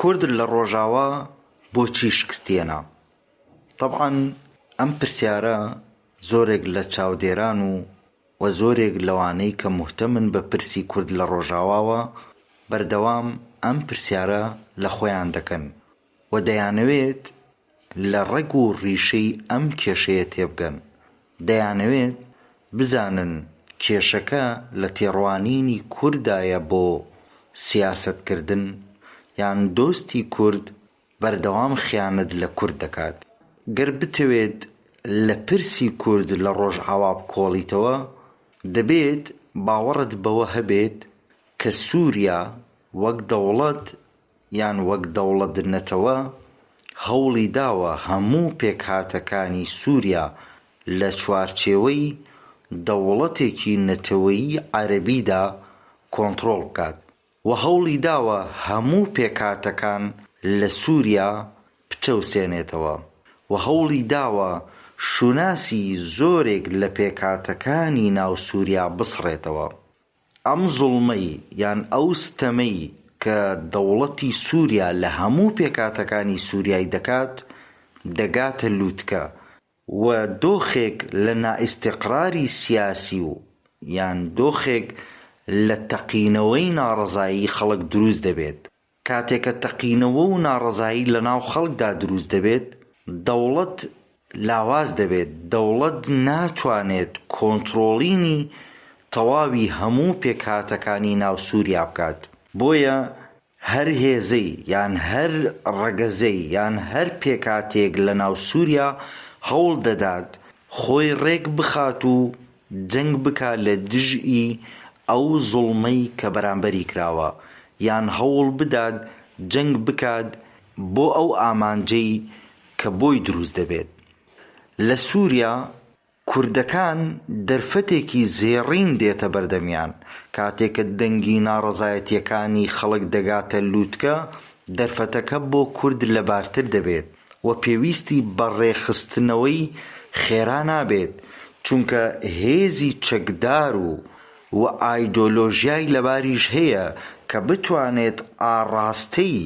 کورد لە ڕۆژاوا بۆچی شکستێنە؟ طبعاً ئەم پرسیارە زۆرێک لە چاودێران و زۆرێک لەوانەی کە مهتەمن بە پرسی کورد لە ڕۆژاواوە بەردەوام ئەم پرسیارە لە خۆیان دەکەن و دەیانەوێت لە ڕێگ و ڕیشەی ئەم کێشەیە تێبگەن. دەیانەوێت بزانن کێشەکە لە تێڕوانینی کوردایە بۆ سیاسەتکردن یان دۆستی کورد بەردەوام خیانەت لە کورد دەکات. گەر بتەوێت لە پرسی کورد لە ڕۆژئاوا بکۆڵیتەوە دەبێت باوەڕت بەوە هەبێت کە سووریا وەک دەوڵەت یان وەک دەوڵەت نەتەوە هەوڵی داوە هەموو پێکهاتەکانی سووریا لە چوارچێوەی دەوڵەتێکی نەتەوەیی عەرەبیدا کۆنتڕۆڵ بکات و هەوڵی داوە هەموو پێکهاتەکان لە سووریا بچەوسێنێتەوە و هەوڵی داوە شوناسی زۆرێک لە پێکهاتەکانی ناو سووریا بسڕێتەوە. ئەم زوڵمەی یان ئەو ستەمەی کە دەوڵەتی سووریا لە هەموو پێکهاتەکانی سووریای دەکات دەگاتە لووتکە و دۆخێک لە نائیستیقراری سیاسی و یان دۆخێک لە تەقینەوەی ناڕەزایی خەڵک دروست دەبێت. کاتێککە تەقینەوە و ناڕەزایی لە ناو خەڵکدا دروست دەبێت دەوڵەت لاواز دەبێت. دەوڵەت ناتوانێت کۆنتڕۆڵینی تەواوی هەموو پێکهاتەکانی ناو سووریا بکات. بۆیە هەر هێزەی یان هەر ڕەگەزەی یان هەر پێکهاتێک لە ناو سووریا هەوڵ دەدات خۆی ڕێک بخات و جەنگ بکات لە دژی ئەو زوڵمەی کە بەرامبەری کراوە یان هەوڵ بدات جەنگ بکات بۆ ئەو ئامانجەی کە بۆی دروست دەبێت. لە سووریا کوردەکان دەرفەتێکی زێڕین دێتە بەردەمیان. کاتێککە دەنگی ناڕەزایەتیەکانی خەڵک دەگاتە لووتکە دەرفەتەکە بۆ کورد لەبارتر دەبێت و پێویستی بەڕێخستنەوەی خێرا نابێت چونکە هێزی چەکدار و ئایدۆلۆژیای لەباریش هەیە کە بتوانێت ئاڕاستەی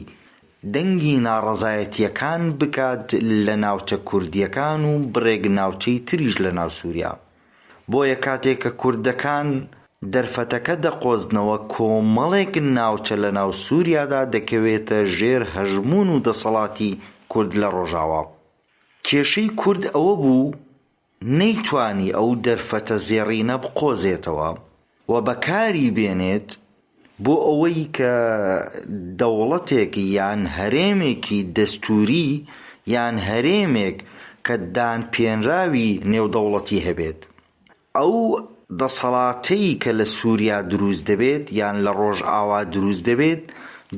دەنگی ناڕەزایەتیەکان بکات لە ناوچە کوردیەکان و بڕێک ناوچەی تریش لە ناو سووریا. بۆیە کاتێک کە کوردەکان دەرفەتەکە دەقۆزنەوە کۆمەڵێک ناوچە لە ناو سووریادا دەکەوێتە ژێر هەژمون و دەسەڵاتی کورد لە ڕۆژاوا. کێشەی کورد ئەوە بوو نەیتوانی ئەو دەرفەتە زێڕینە بقۆزێتەوە و بەکاری بێنێت بۆ ئەوەی کە دەوڵەتێک یان هەرێمێکی دەستووری یان هەرێمێک کە دانپێنراوی نێودەوڵەتی هەبێت. ئەو دەسەڵاتەی کە لە سووریا دروست دەبێت یان لە ڕۆژئاوا دروست دەبێت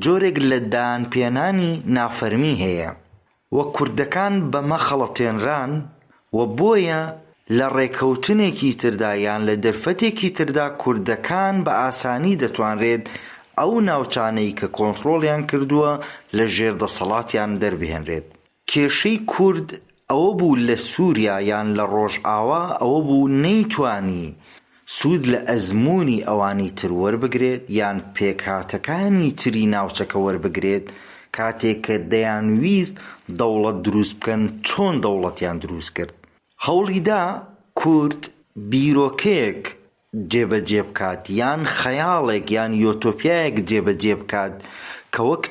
جۆرێک لە دانپێنانی نافەرمی هەیە و کوردەکان بەمە خەڵەتێنران و بۆیە لە ڕێکەوتنێکی تردا یان لە دەرفەتێکی تردا کوردەکان بە ئاسانی دەتوانرێت ئەو ناوچانەی کە کۆنتڕۆڵیان کردووە لە ژێر دەسەڵاتیان دەربهێنرێت. کێشەی کورد ئەوە بوو لە سووریا یان لە ڕۆژئاوا ئەوە بوو نەیتوانی سوود لە ئەزموونی ئەوانی تر وەربگرێت یان پێکهاتەکانی تری ناوچەکە وەربگرێت کاتێک کە دەیانویست دەوڵەت دروست بکەن چۆن دەوڵەتیان دروست کرد. هەوڵیدا کورد بیرۆکەیەک جێبەجێ بکات یان خەیاڵێک یان یۆتۆپیایەک جێبەجێ بکات کە وەک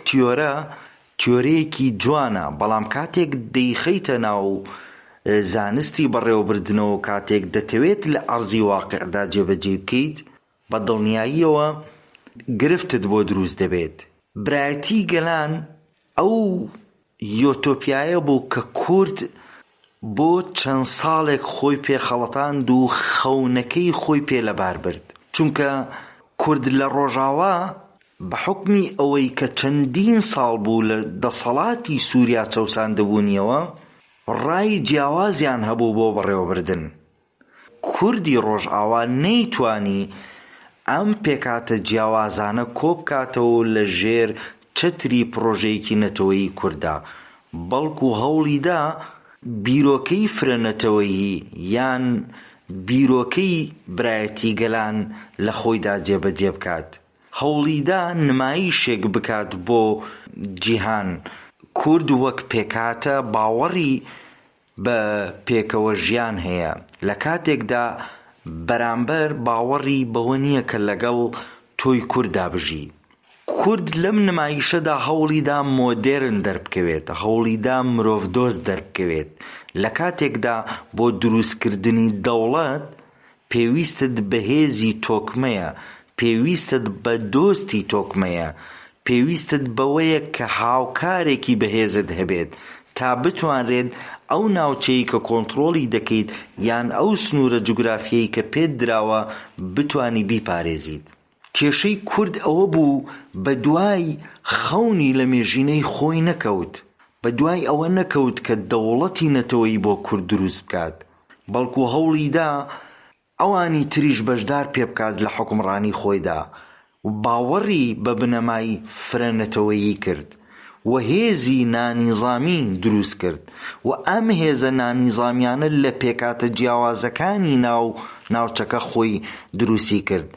تیۆرەیەکی جوانە بەڵام کاتێک دەیخەیتە ناو زانستی بەڕێوەبردنەوە کاتێک دەتەوێت لە ئەرزی واقعدا جێبەجێ بکەیت بە دڵنیاییەوە گرفتت بۆ دروست دەبێت. برایەتی گەلان ئەو یۆتۆپیایە بوو کە کورد بۆ چەند ساڵێک خۆی پێخەڵەتاند و خەونەکەی خۆی پێ لەبار برد چونکە کورد لە ڕۆژاوا بە حکمی ئەوەی کە چەندین ساڵ بوو لە دەسەڵاتی سووریا چەوساندەبوونیەوە ڕای جیاوازیان هەبوو بۆ بەڕێوەبردن. کوردی ڕۆژئاوا نەیتوانی ئەم پێکاتە جیاوازانە کۆبکاتەوە لە ژێر چەتری پرۆژەیەکی نەتەوەیی کووردا بەڵکو هەوڵیدا بیرۆکەی فرەنەتەوەیی یان بیرۆکەی برایەتی گەلان لە خۆیدا جێبەجێ بکات. هەوڵیدا نمایشێک بکات بۆ جیهان. کورد وەک پێکاتە باوەڕی بە پێکەوە ژیان هەیە، لە کاتێکدا بەرامبەر باوەڕی بەوە نییە کە لەگەڵ تۆی کووردا بژی. کورد لەم نمایشەدا هەوڵیدا مۆدێرن دەربکەوێت، هەوڵیدا مرۆڤ دۆست دەربکەوێت. لە کاتێکدا بۆ دروستکردنی دەوڵەت پێویستت بە هێزی تۆکمەیە، پێویستت بە دۆستی تۆکمەیە، پێویستت بەوەیە کە هاوکارێکی بەهێزت هەبێت تا بتوانرێت ئەو ناوچەی کە کۆنتڕۆڵی دەکەیت یان ئەو سنوورە جوگرافیەی کە پێت دراوە بتوانی بیپارێزیت. کێشەی کورد ئەوە بوو بە دوای خەونی لە مێژینەی خۆی نەکەوت، بە دوای ئەوە نەکەوت کە دەوڵەتی نەتەوەیی بۆ کورد دروست بکات، بەڵکو هەوڵیدا ئەوانی تریش بەشدار پێ بکات لە حوکمڕانی خۆیدا و باوەڕی بە بنەمای فرەنەتەوەیی کرد و هێزی نانیزامی دروست کرد و ئەم هێزە نانیزامیانە لە پێکاتە جیاوازەکانی ناوچەکە خۆی دروستی کرد.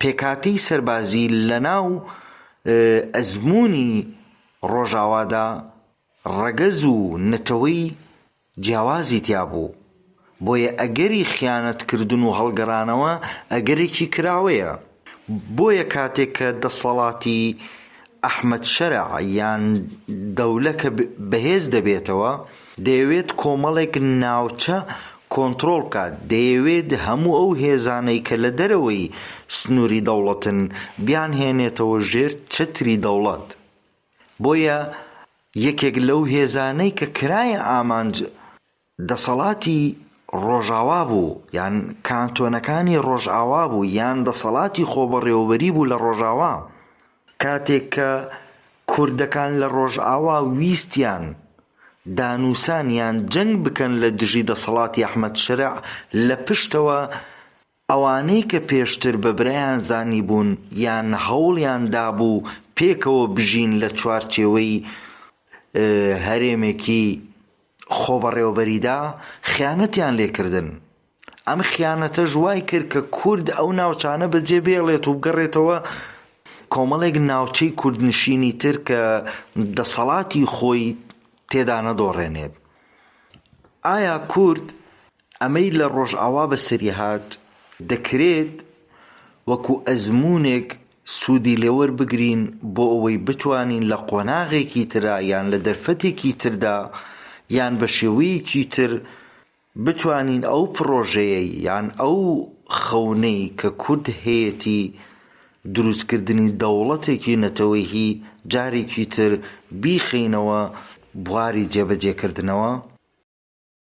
پێکاتەی سەربازی لە ناو ئەزموونی ڕۆژاوادا ڕەگەز و نەتەوەی جیاوازی تیا بوو، بۆیە ئەگەری خیانەتکردن و هەڵگەڕانەوە ئەگەرێکی کراوەیە. بۆیە کاتێک کە دەسەڵاتی ئەحمەد شەرع یان دەولەکە بەهێز دەبێتەوە، دەیەوێت کۆمەڵێک ناوچە کۆنتڕۆڵ بکات، دەیەوێت هەموو ئەو هێزانەی کە لە دەرەوەی سنووری دەوڵەتن بیان هێنێتەوە ژێر چەتری دەوڵەت. بۆیە یەکێک لەو هێزانەی کە کرایە ئامانج دەسەڵاتی ڕۆژاوا بوو یان کانتۆنەکانی ڕۆژئاوا بوو یان دەسەڵاتی خۆبەڕێوەبەری بوو لە ڕۆژاوا. کاتێک کە کوردەکان لە ڕۆژئاوا ویستیان دانووسان یان جەنگ بکەن لە دژی دەسەڵاتی ئەحمەد شەرع، لە پشتەوە ئەوانەی کە پێشتر بە برایان زانی بوون یان هەوڵیان دابوو پێکەوە بژین لە چوارچێوەی هەرێمێکی خۆبەڕێوەبەریدا، خیانەتیان لێکردن. ئەم خیانەتە ژوای کرد کە کورد ئەو ناوچانە بەجێ بێڵێت و بگەڕێتەوە کۆمەڵێک ناوچەی کوردنشینی تر کە دەسەڵاتی خۆی تێدا نەدۆڕێنێت. ئایا کورد ئەمەی لە ڕۆژئاوا بەسەری هات دەکرێت وەکو ئەزموونێک سوودی لێوەربگرین بۆ ئەوەی بتوانین لە قۆناغێکی ترا یان لە دەرفەتێکی تردا یان بە شێوەیەکی تر بتوانین ئەو پرۆژەیە یان ئەو خەونەی کە کورد هەیەتی دروستکردنی دەوڵەتێکی نەتەوەیی جارێکی تر بیخینەوە بواری جێبەجێکردنەوە؟